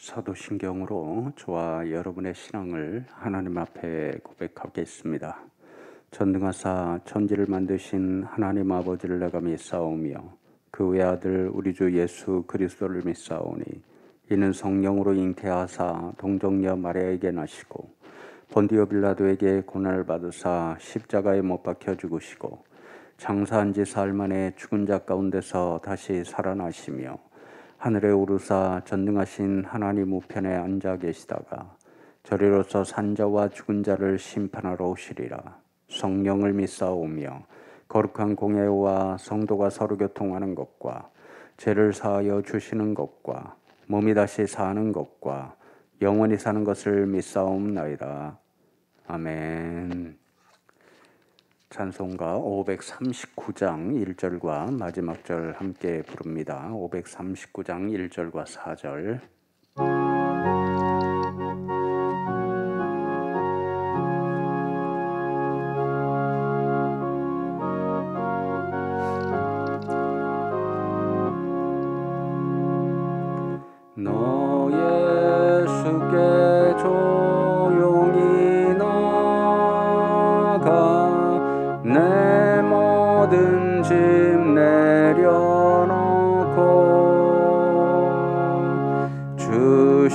사도신경으로 저와 여러분의 신앙을 하나님 앞에 고백하겠습니다. 전능하사 천지를 만드신 하나님 아버지를 내가 믿사오며 그 외아들 우리 주 예수 그리스도를 믿사오니 이는 성령으로 잉태하사 동정녀 마리아에게 나시고 본디오 빌라도에게 고난을 받으사 십자가에 못 박혀 죽으시고 장사한 지 사흘 만에 죽은 자 가운데서 다시 살아나시며 하늘에 오르사 전능하신 하나님 우편에 앉아 계시다가 저리로서 산자와 죽은 자를 심판하러 오시리라. 성령을 믿사오며 거룩한 공예와 성도가 서로 교통하는 것과 죄를 사하여 주시는 것과 몸이 다시 사는 것과 영원히 사는 것을 믿사옵나이다. 아멘. 찬송가 539장 1절과 마지막 절 함께 부릅니다. 539장 1절과 4절. 너 예수께 조용히 나가 내 모든 짐 내려놓고 주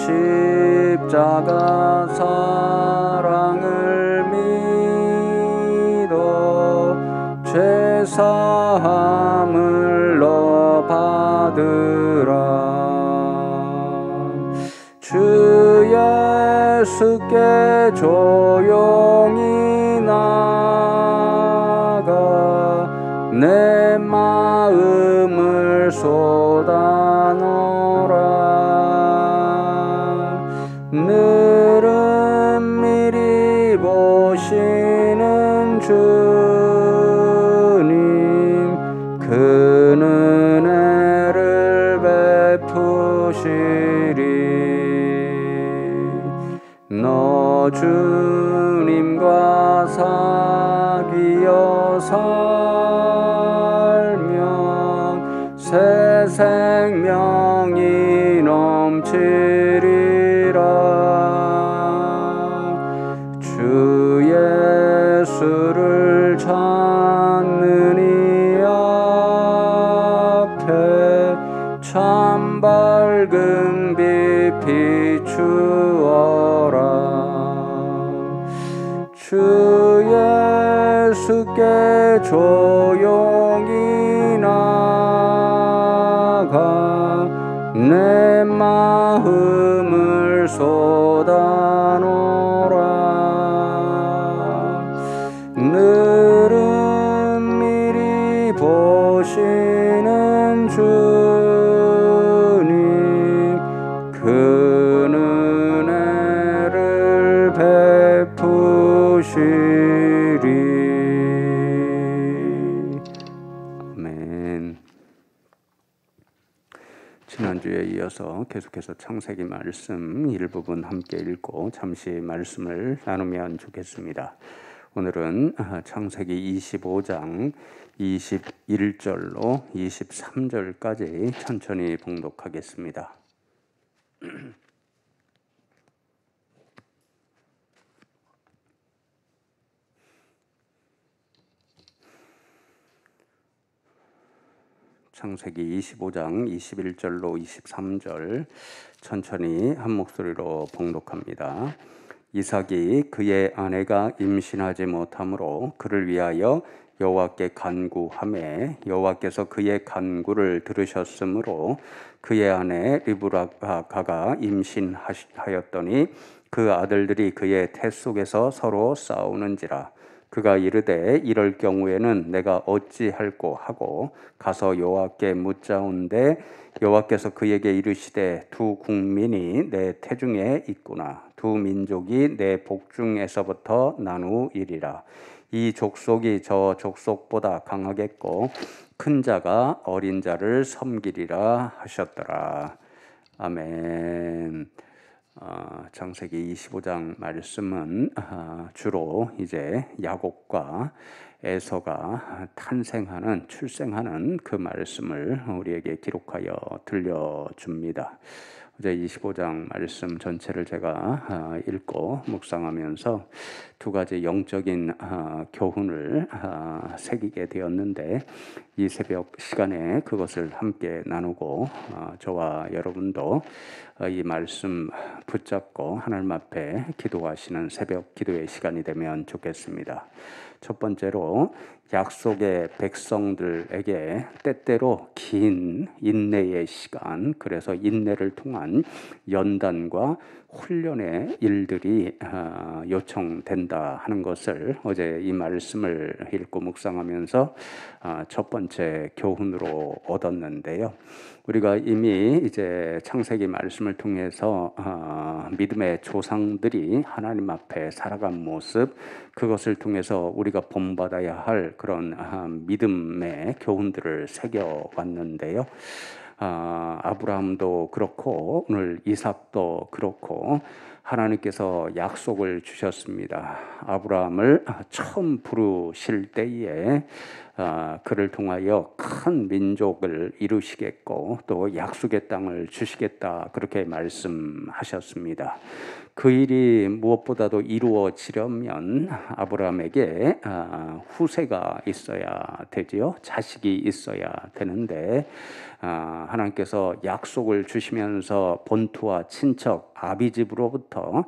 십자가 사랑을 믿어 죄사함을 너 받으라. 주 예수께 조용히 나가 내 마음을 쏟아놓으라. 늘은 미리 보시는 주님 그 은혜를 베푸시리. 너 주님과 사귀어 살면 새 생명이 넘치리라. 주 예수를 찾는 이 앞에 참 밝은 빛 비추어라. 주 예수께 조용히 나가 내 마음을 쏟아놓으라. 늘은 미리 보시는 주님 그 은혜를 베푸시리. 아멘. 지난주에 이어서 계속해서 창세기 말씀 일부분 함께 읽고 잠시 말씀을 나누면 좋겠습니다. 오늘은 창세기 25장 21절로 23절까지 천천히 봉독하겠습니다. 창세기 25장 21절로 23절 천천히 한 목소리로 봉독합니다. 이삭이 그의 아내가 임신하지 못하므로 그를 위하여 여호와께 간구하매 여호와께서 그의 간구를 들으셨으므로 그의 아내 리브가가 임신하였더니 그 아들들이 그의 태 속에서 서로 싸우는지라. 그가 이르되 이럴 경우에는 내가 어찌할꼬 하고 가서 여호와께 묻자온데 여호와께서 그에게 이르시되 두 국민이 내 태중에 있구나. 두 민족이 내 복중에서부터 나누이리라. 이 족속이 저 족속보다 강하겠고 큰 자가 어린 자를 섬기리라 하셨더라. 아멘. 창세기 25장 말씀은 주로 이제 야곱과 에서가 출생하는 그 말씀을 우리에게 기록하여 들려줍니다. 어제 25장 말씀 전체를 제가 읽고 묵상하면서 두 가지 영적인 교훈을 새기게 되었는데, 이 새벽 시간에 그것을 함께 나누고 저와 여러분도 이 말씀 붙잡고 하나님 앞에 기도하시는 새벽 기도의 시간이 되면 좋겠습니다. 첫 번째로, 약속의 백성들에게 때때로 긴 인내의 시간, 그래서 인내를 통한 연단과 훈련의 일들이 요청된다 하는 것을 어제 이 말씀을 읽고 묵상하면서 첫 번째 교훈으로 얻었는데요. 우리가 이미 이제 창세기 말씀을 통해서 믿음의 조상들이 하나님 앞에 살아간 모습, 그것을 통해서 우리가 본받아야 할 그런 믿음의 교훈들을 새겨왔는데요. 아브라함도 그렇고 오늘 이삭도 그렇고 하나님께서 약속을 주셨습니다. 아브라함을 처음 부르실 때에 그를 통하여 큰 민족을 이루시겠고 또 약속의 땅을 주시겠다, 그렇게 말씀하셨습니다. 그 일이 무엇보다도 이루어지려면 아브라함에게 후세가 있어야 되지요. 자식이 있어야 되는데 하나님께서 약속을 주시면서 본토와 친척 아비집으로부터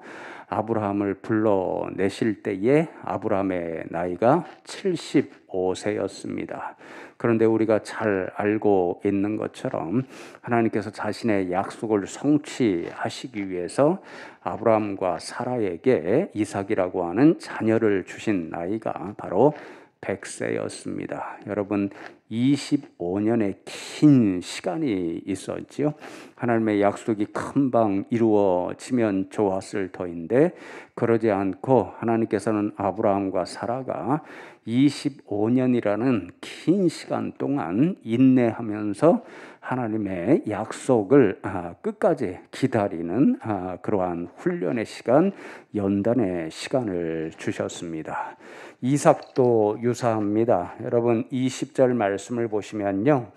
아브라함을 불러내실 때에 아브라함의 나이가 75세였습니다. 그런데 우리가 잘 알고 있는 것처럼 하나님께서 자신의 약속을 성취하시기 위해서 아브라함과 사라에게 이삭이라고 하는 자녀를 주신 나이가 바로 100세였습니다. 여러분, 25년의 긴 시간이 있었지요. 하나님의 약속이 금방 이루어지면 좋았을 터인데 그러지 않고 하나님께서는 아브라함과 사라가 25년이라는 긴 시간 동안 인내하면서 하나님의 약속을 끝까지 기다리는 그러한 훈련의 시간, 연단의 시간을 주셨습니다. 이삭도 유사합니다. 여러분, 20절 말씀을 보시면요,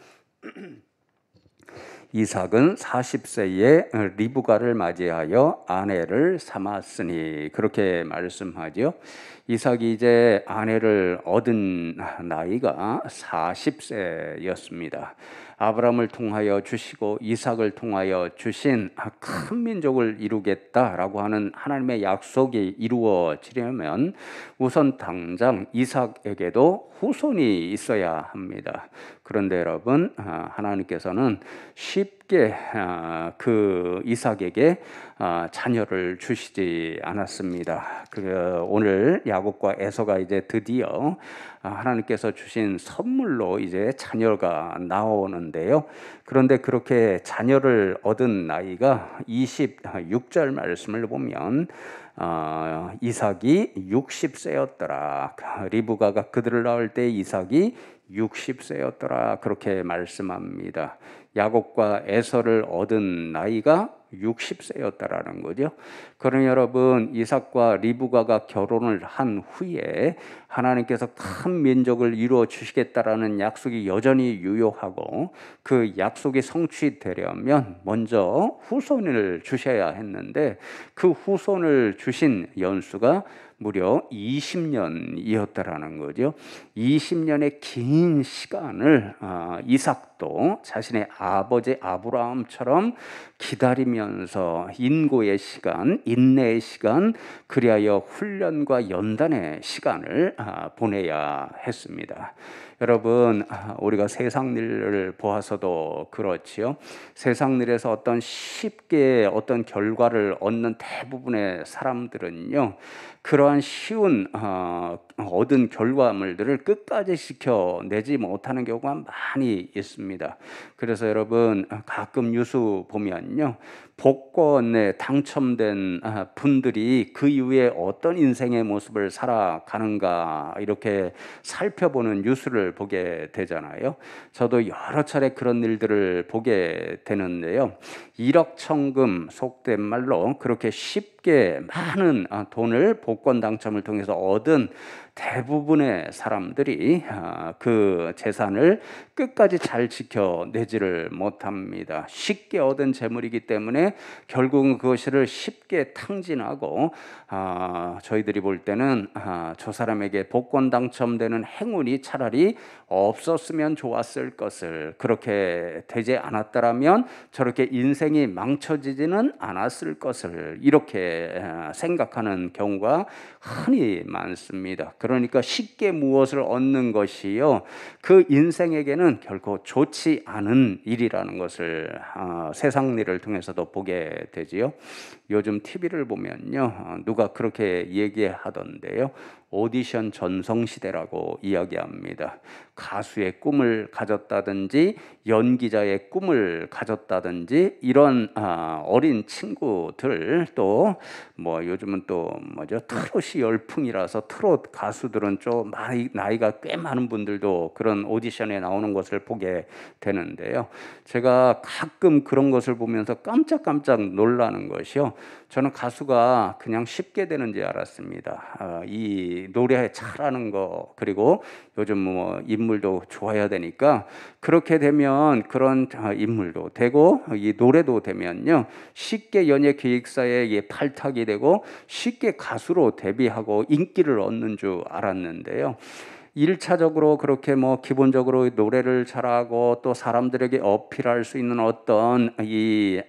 이삭은 40세에 리브가를 맞이하여 아내를 삼았으니, 그렇게 말씀하죠. 이삭이 이제 아내를 얻은 나이가 40세였습니다. 아브라함을 통하여 주시고 이삭을 통하여 주신 큰 민족을 이루겠다라고 하는 하나님의 약속이 이루어지려면 우선 당장 이삭에게도 후손이 있어야 합니다. 그런데 여러분, 하나님께서는 쉽게 그 이삭에게 자녀를 주시지 않았습니다. 오늘 야곱과 에서가 이제 드디어 하나님께서 주신 선물로 이제 자녀가 나오는데요. 그런데 그렇게 자녀를 얻은 나이가 26절 말씀을 보면 이삭이 60세였더라. 리브가가 그들을 낳을 때 이삭이 60세였더라. 그렇게 말씀합니다. 야곱과 에서를 얻은 나이가 60세였다라는 거죠. 그러니 여러분, 이삭과 리브가가 결혼을 한 후에 하나님께서 큰 민족을 이루어 주시겠다라는 약속이 여전히 유효하고 그 약속이 성취되려면 먼저 후손을 주셔야 했는데 그 후손을 주신 연수가 무려 20년이었다라는 거죠. 20년의 긴 시간을 이삭도 자신의 아버지 아브라함처럼 기다리면서 인고의 시간, 인내의 시간, 그리하여 훈련과 연단의 시간을 보내야 했습니다. 여러분, 우리가 세상 일을 보아서도 그렇지요. 세상 일에서 어떤 쉽게 어떤 결과를 얻는 대부분의 사람들은요, 그러한 쉬운 얻은 결과물들을 끝까지 지켜내지 못하는 경우가 많이 있습니다. 그래서 여러분, 가끔 뉴스 보면요, 복권에 당첨된 분들이 그 이후에 어떤 인생의 모습을 살아가는가 이렇게 살펴보는 뉴스를 보게 되잖아요. 저도 여러 차례 그런 일들을 보게 되는데요. 일확천금, 속된 말로 그렇게 쉽게 많은 돈을 복권 당첨을 통해서 얻은 대부분의 사람들이 그 재산을 끝까지 잘 지켜내지를 못합니다. 쉽게 얻은 재물이기 때문에 때문에 결국은 그것을 쉽게 탕진하고 저희들이 볼 때는 저 사람에게 복권 당첨되는 행운이 차라리 없었으면 좋았을 것을, 그렇게 되지 않았더라면 저렇게 인생이 망쳐지지는 않았을 것을, 이렇게 생각하는 경우가 흔히 많습니다. 그러니까 쉽게 무엇을 얻는 것이요, 그 인생에게는 결코 좋지 않은 일이라는 것을 세상 일을 통해서도 보게 되지요. 요즘 TV를 보면요, 누가 그렇게 얘기하던데요, 오디션 전성시대라고 이야기합니다. 가수의 꿈을 가졌다든지 연기자의 꿈을 가졌다든지 이런 어린 친구들, 또 뭐 요즘은 또 뭐죠, 트롯이 열풍이라서 트롯 가수들은 좀 나이가 꽤 많은 분들도 그런 오디션에 나오는 것을 보게 되는데요. 제가 가끔 그런 것을 보면서 깜짝깜짝 놀라는 것이요, 저는 가수가 그냥 쉽게 되는 줄 알았습니다. 이 노래 잘하는 거, 그리고 요즘 뭐 인물도 좋아야 되니까 그렇게 되면 그런 인물도 되고 이 노래도 되면요, 쉽게 연예 기획사에 팔탁이 되고 쉽게 가수로 데뷔하고 인기를 얻는 줄 알았는데요. 1차적으로 그렇게 뭐 기본적으로 노래를 잘하고 또 사람들에게 어필할 수 있는 어떤 이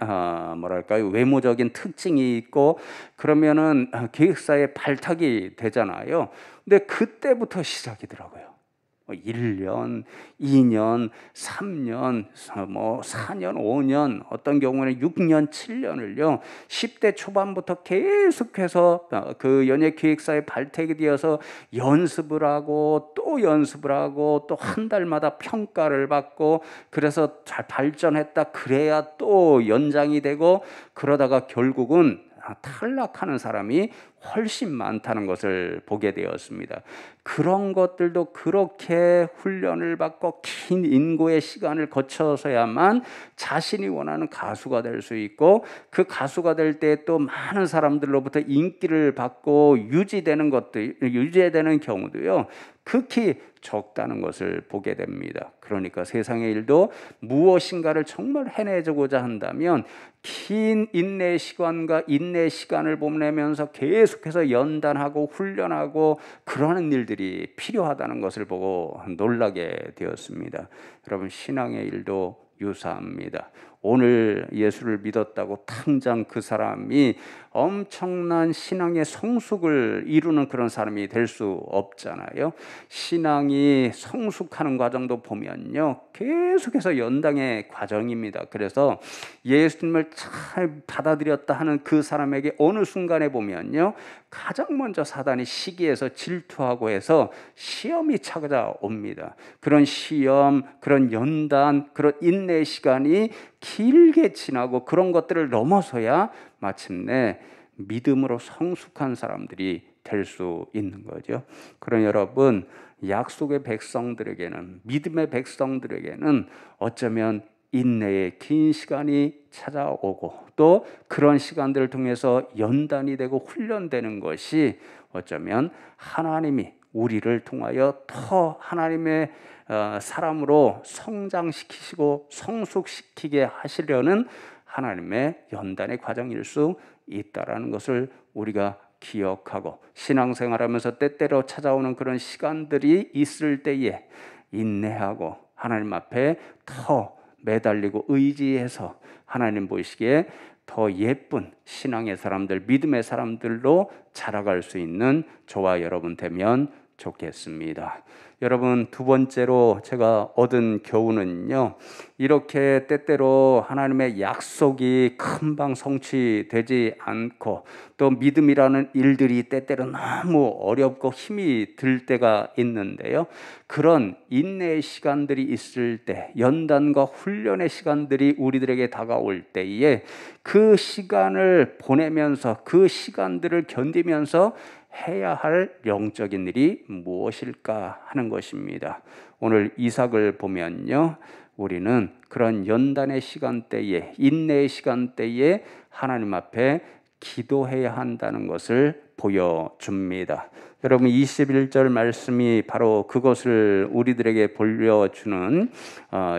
뭐랄까요, 외모적인 특징이 있고 그러면은 기획사에 발탁이 되잖아요. 근데 그때부터 시작이더라고요. 1년, 2년, 3년, 뭐 4년, 5년, 어떤 경우는 6년, 7년을요. 10대 초반부터 계속해서 그 연예기획사에 발탁이 되어서 연습을 하고 또 연습을 하고 또 한 달마다 평가를 받고, 그래서 잘 발전했다 그래야 또 연장이 되고, 그러다가 결국은 탈락하는 사람이 훨씬 많다는 것을 보게 되었습니다. 그런 것들도 그렇게 훈련을 받고 긴 인고의 시간을 거쳐서야만 자신이 원하는 가수가 될 수 있고, 그 가수가 될 때 또 많은 사람들로부터 인기를 받고 유지되는 경우도요, 극히 적다는 것을 보게 됩니다. 그러니까 세상의 일도 무엇인가를 정말 해내고자 한다면 긴 인내 시간과 인내 시간을 보내면서 계속해서 연단하고 훈련하고 그러는 일들이 필요하다는 것을 보고 놀라게 되었습니다. 여러분, 신앙의 일도 유사합니다. 오늘 예수를 믿었다고 당장 그 사람이 엄청난 신앙의 성숙을 이루는 그런 사람이 될 수 없잖아요. 신앙이 성숙하는 과정도 보면요, 계속해서 연당의 과정입니다. 그래서 예수님을 잘 받아들였다 하는 그 사람에게 어느 순간에 보면요, 가장 먼저 사단이 시기해서 질투하고 해서 시험이 찾아옵니다. 그런 시험, 그런 연단, 그런 인내 시간이 길게 지나고 그런 것들을 넘어서야 마침내 믿음으로 성숙한 사람들이 될 수 있는 거죠. 그런 여러분, 약속의 백성들에게는, 믿음의 백성들에게는 어쩌면 인내의 긴 시간이 찾아오고 또 그런 시간들을 통해서 연단이 되고 훈련되는 것이 어쩌면 하나님이 우리를 통하여 더 하나님의 사람으로 성장시키시고 성숙시키게 하시려는 하나님의 연단의 과정일 수 있다라는 것을 우리가 기억하고, 신앙생활하면서 때때로 찾아오는 그런 시간들이 있을 때에 인내하고 하나님 앞에 더 매달리고 의지해서 하나님 보시기에 더 예쁜 신앙의 사람들, 믿음의 사람들로 자라갈 수 있는 저와 여러분 되면 좋겠습니다. 여러분, 두 번째로 제가 얻은 교훈은요, 이렇게 때때로 하나님의 약속이 금방 성취되지 않고 또 믿음이라는 일들이 때때로 너무 어렵고 힘이 들 때가 있는데요, 그런 인내의 시간들이 있을 때, 연단과 훈련의 시간들이 우리들에게 다가올 때에 그 시간을 보내면서 그 시간들을 견디면서 해야 할 영적인 일이 무엇일까 하는 것입니다. 오늘 이삭을 보면요, 우리는 그런 연단의 시간대에, 인내의 시간대에 하나님 앞에 기도해야 한다는 것을 보여줍니다. 여러분 21절 말씀이 바로 그것을 우리들에게 보여주는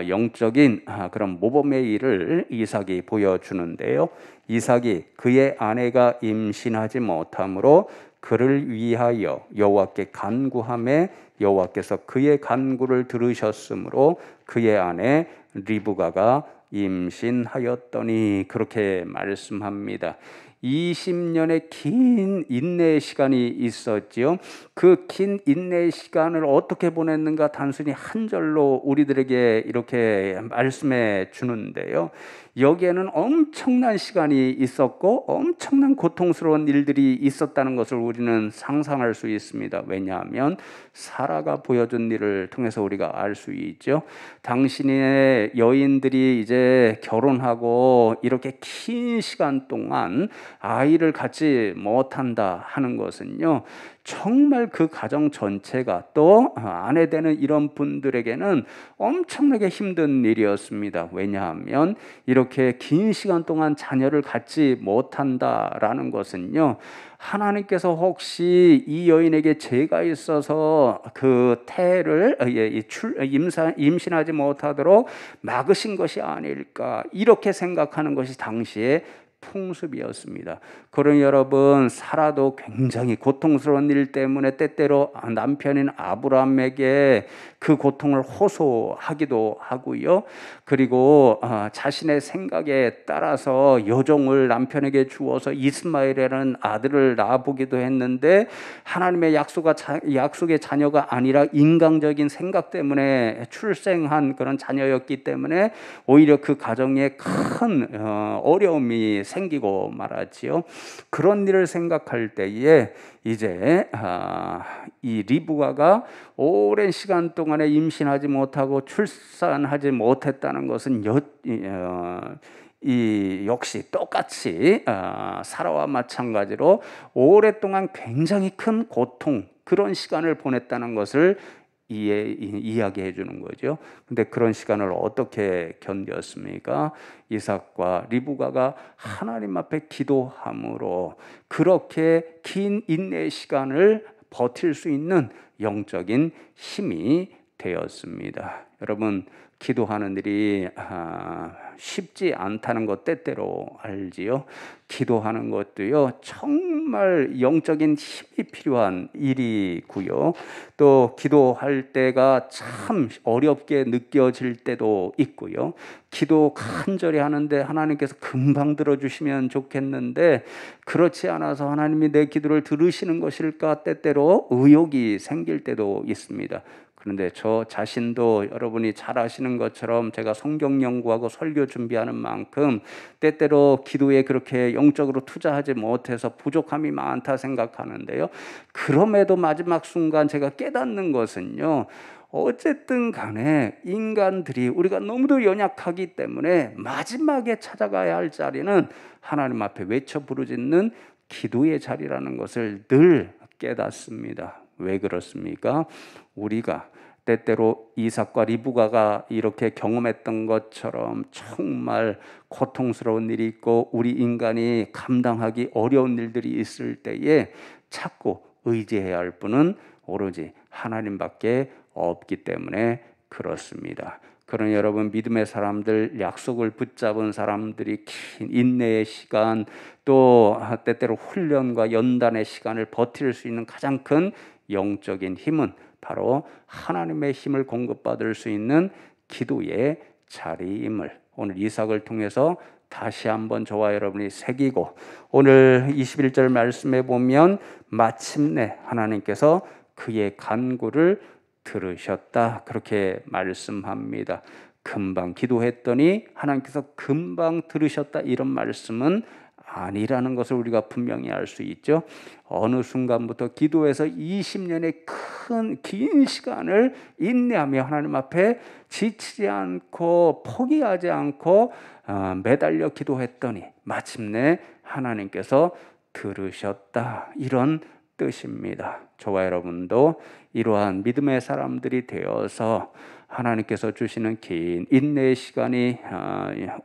영적인 그런 모범의 일을 이삭이 보여주는데요. 이삭이 그의 아내가 임신하지 못함으로 그를 위하여 여호와께 간구하매 여호와께서 그의 간구를 들으셨으므로 그의 아내 리브가가 임신하였더니 그렇게 말씀합니다. 20년의 긴 인내의 시간이 있었지요. 그 긴 인내의 시간을 어떻게 보냈는가 단순히 한 절로 우리들에게 이렇게 말씀해 주는데요. 여기에는 엄청난 시간이 있었고 엄청난 고통스러운 일들이 있었다는 것을 우리는 상상할 수 있습니다. 왜냐하면 사라가 보여준 일을 통해서 우리가 알 수 있죠. 당신의 여인들이 이제 결혼하고 이렇게 긴 시간 동안 아이를 갖지 못한다 하는 것은요, 정말 그 가정 전체가 또 아내 되는 이런 분들에게는 엄청나게 힘든 일이었습니다. 왜냐하면 이렇게 긴 시간 동안 자녀를 갖지 못한다라는 것은요, 하나님께서 혹시 이 여인에게 죄가 있어서 그 태를 임신하지 못하도록 막으신 것이 아닐까, 이렇게 생각하는 것이 당시에 풍습이었습니다. 그러니 여러분, 사라도 굉장히 고통스러운 일 때문에 때때로 남편인 아브라함에게 그 고통을 호소하기도 하고요. 그리고 자신의 생각에 따라서 여종을 남편에게 주어서 이스마엘이라는 아들을 낳아보기도 했는데 하나님의 약속의 자녀가 아니라 인간적인 생각 때문에 출생한 그런 자녀였기 때문에 오히려 그 가정에 큰 어려움이 생기고 말았지요. 그런 일을 생각할 때에 이제 이 리브가가 오랜 시간 동안에 임신하지 못하고 출산하지 못했다는 것은 이 역시 똑같이 사라와 마찬가지로 오랫동안 굉장히 큰 고통, 그런 시간을 보냈다는 것을 이야기해 주는 거죠. 근데 그런 시간을 어떻게 견뎠습니까? 이삭과 리브가가 하나님 앞에 기도함으로 그렇게 긴 인내의 시간을 버틸 수 있는 영적인 힘이 되었습니다. 여러분, 기도하는 일이 쉽지 않다는 것 때때로 알지요. 기도하는 것도요, 정말 영적인 힘이 필요한 일이고요. 또 기도할 때가 참 어렵게 느껴질 때도 있고요. 기도 간절히 하는데 하나님께서 금방 들어주시면 좋겠는데 그렇지 않아서 하나님이 내 기도를 들으시는 것일까 때때로 의혹이 생길 때도 있습니다. 그런데 저 자신도 여러분이 잘 아시는 것처럼 제가 성경 연구하고 설교 준비하는 만큼 때때로 기도에 그렇게 영적으로 투자하지 못해서 부족함이 많다 생각하는데요. 그럼에도 마지막 순간 제가 깨닫는 것은요, 어쨌든 간에 인간들이 우리가 너무도 연약하기 때문에 마지막에 찾아가야 할 자리는 하나님 앞에 외쳐 부르짖는 기도의 자리라는 것을 늘 깨닫습니다. 왜 그렇습니까? 우리가 때때로 이삭과 리브가가 이렇게 경험했던 것처럼 정말 고통스러운 일이 있고 우리 인간이 감당하기 어려운 일들이 있을 때에 자꾸 의지해야 할 분은 오로지 하나님밖에 없기 때문에 그렇습니다. 그러니 여러분, 믿음의 사람들, 약속을 붙잡은 사람들이 긴 인내의 시간, 또 때때로 훈련과 연단의 시간을 버틸 수 있는 가장 큰 영적인 힘은 바로 하나님의 힘을 공급받을 수 있는 기도의 자리임을 오늘 이삭을 통해서 다시 한번 저와 여러분이 새기고, 오늘 21절 말씀에 보면 마침내 하나님께서 그의 간구를 들으셨다, 그렇게 말씀합니다. 금방 기도했더니 하나님께서 금방 들으셨다, 이런 말씀은 아니라는 것을 우리가 분명히 알 수 있죠. 어느 순간부터 기도해서 20년의 긴 시간을 인내하며 하나님 앞에 지치지 않고 포기하지 않고 매달려 기도했더니 마침내 하나님께서 들으셨다, 이런 뜻입니다. 저와 여러분도 이러한 믿음의 사람들이 되어서 하나님께서 주시는 긴 인내의 시간이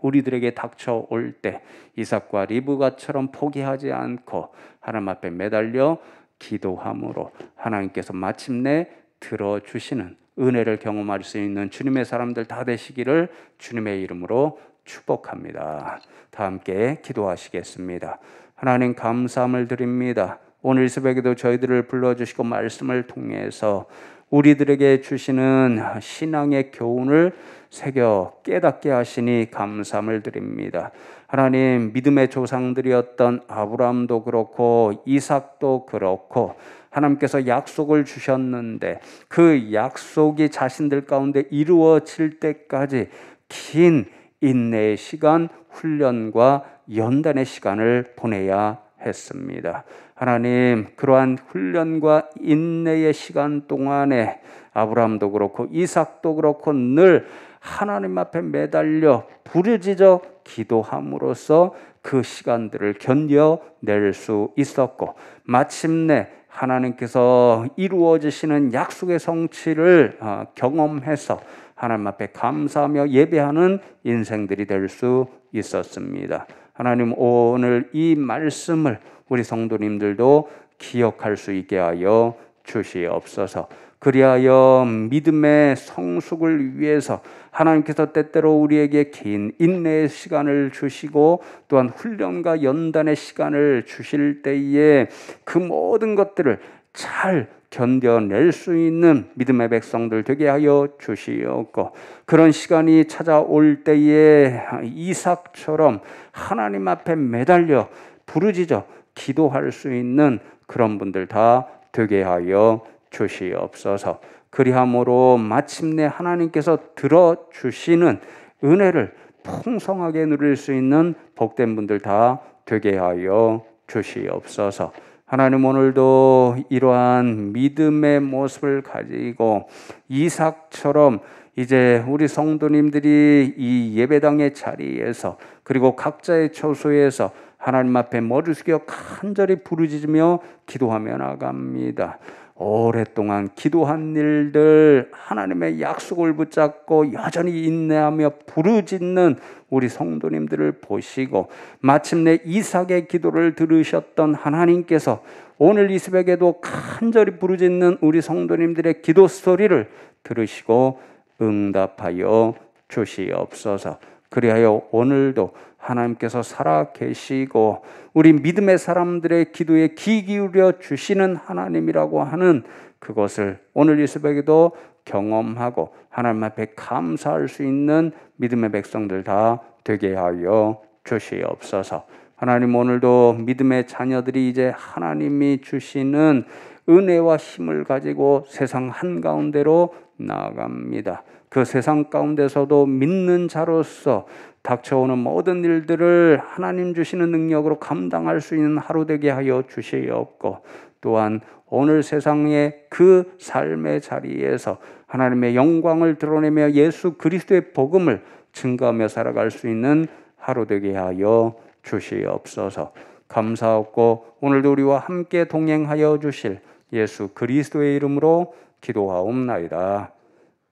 우리들에게 닥쳐올 때 이삭과 리브가처럼 포기하지 않고 하나님 앞에 매달려 기도함으로 하나님께서 마침내 들어주시는 은혜를 경험할 수 있는 주님의 사람들 다 되시기를 주님의 이름으로 축복합니다. 다 함께 기도하시겠습니다. 하나님 감사함을 드립니다. 오늘 새벽에도 저희들을 불러주시고 말씀을 통해서 우리들에게 주시는 신앙의 교훈을 새겨 깨닫게 하시니 감사함을 드립니다. 하나님, 믿음의 조상들이었던 아브라함도 그렇고 이삭도 그렇고 하나님께서 약속을 주셨는데 그 약속이 자신들 가운데 이루어질 때까지 긴 인내의 시간, 훈련과 연단의 시간을 보내야 했습니다. 하나님, 그러한 훈련과 인내의 시간 동안에 아브라함도 그렇고 이삭도 그렇고 늘 하나님 앞에 매달려 부르짖어 기도함으로써 그 시간들을 견뎌낼 수 있었고 마침내 하나님께서 이루어지시는 약속의 성취를 경험해서 하나님 앞에 감사하며 예배하는 인생들이 될 수 있었습니다. 하나님, 오늘 이 말씀을 우리 성도님들도 기억할 수 있게 하여 주시옵소서. 그리하여 믿음의 성숙을 위해서 하나님께서 때때로 우리에게 긴 인내의 시간을 주시고 또한 훈련과 연단의 시간을 주실 때에 그 모든 것들을 잘 견뎌낼 수 있는 믿음의 백성들 되게 하여 주시옵고 그런 시간이 찾아올 때에 이삭처럼 하나님 앞에 매달려 부르짖어 기도할 수 있는 그런 분들 다 되게 하여 주시옵소서. 그리함으로 마침내 하나님께서 들어주시는 은혜를 풍성하게 누릴 수 있는 복된 분들 다 되게 하여 주시옵소서. 하나님, 오늘도 이러한 믿음의 모습을 가지고 이삭처럼 이제 우리 성도님들이 이 예배당의 자리에서 그리고 각자의 처소에서 하나님 앞에 머리 숙여 간절히 부르짖으며 기도하며 나갑니다. 오랫동안 기도한 일들 하나님의 약속을 붙잡고 여전히 인내하며 부르짖는 우리 성도님들을 보시고 마침내 이삭의 기도를 들으셨던 하나님께서 오늘 이 새벽에도 간절히 부르짖는 우리 성도님들의 기도 소리를 들으시고 응답하여 주시옵소서. 그리하여 오늘도 하나님께서 살아계시고 우리 믿음의 사람들의 기도에 귀 기울여 주시는 하나님이라고 하는 그것을 오늘 이 새벽에도 경험하고 하나님 앞에 감사할 수 있는 믿음의 백성들 다 되게 하여 주시옵소서. 하나님, 오늘도 믿음의 자녀들이 이제 하나님이 주시는 은혜와 힘을 가지고 세상 한가운데로 나아갑니다. 그 세상 가운데서도 믿는 자로서 닥쳐오는 모든 일들을 하나님 주시는 능력으로 감당할 수 있는 하루 되게 하여 주시옵고 또한 오늘 세상의 그 삶의 자리에서 하나님의 영광을 드러내며 예수 그리스도의 복음을 증거하며 살아갈 수 있는 하루 되게 하여 주시옵소서. 감사하고 오늘도 우리와 함께 동행하여 주실 예수 그리스도의 이름으로 기도하옵나이다.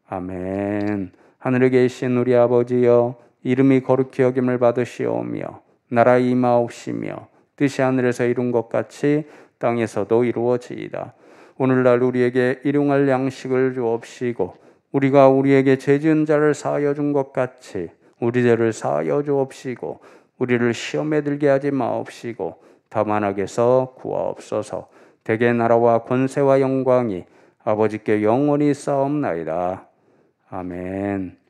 아멘. 하늘에 계신 우리 아버지여, 이름이 거룩히 여김을 받으시오며 나라 임하옵시며 뜻이 하늘에서 이룬 것 같이 땅에서도 이루어지이다. 오늘날 우리에게 일용할 양식을 주옵시고 우리가 우리에게 죄 지은 자를 사하여 준 것 같이 우리 죄를 사하여 주옵시고 우리를 시험에 들게 하지 마옵시고 다만 악에서 구하옵소서. 대개 나라와 권세와 영광이 아버지께 영원히 쌓옵나이다. 아멘.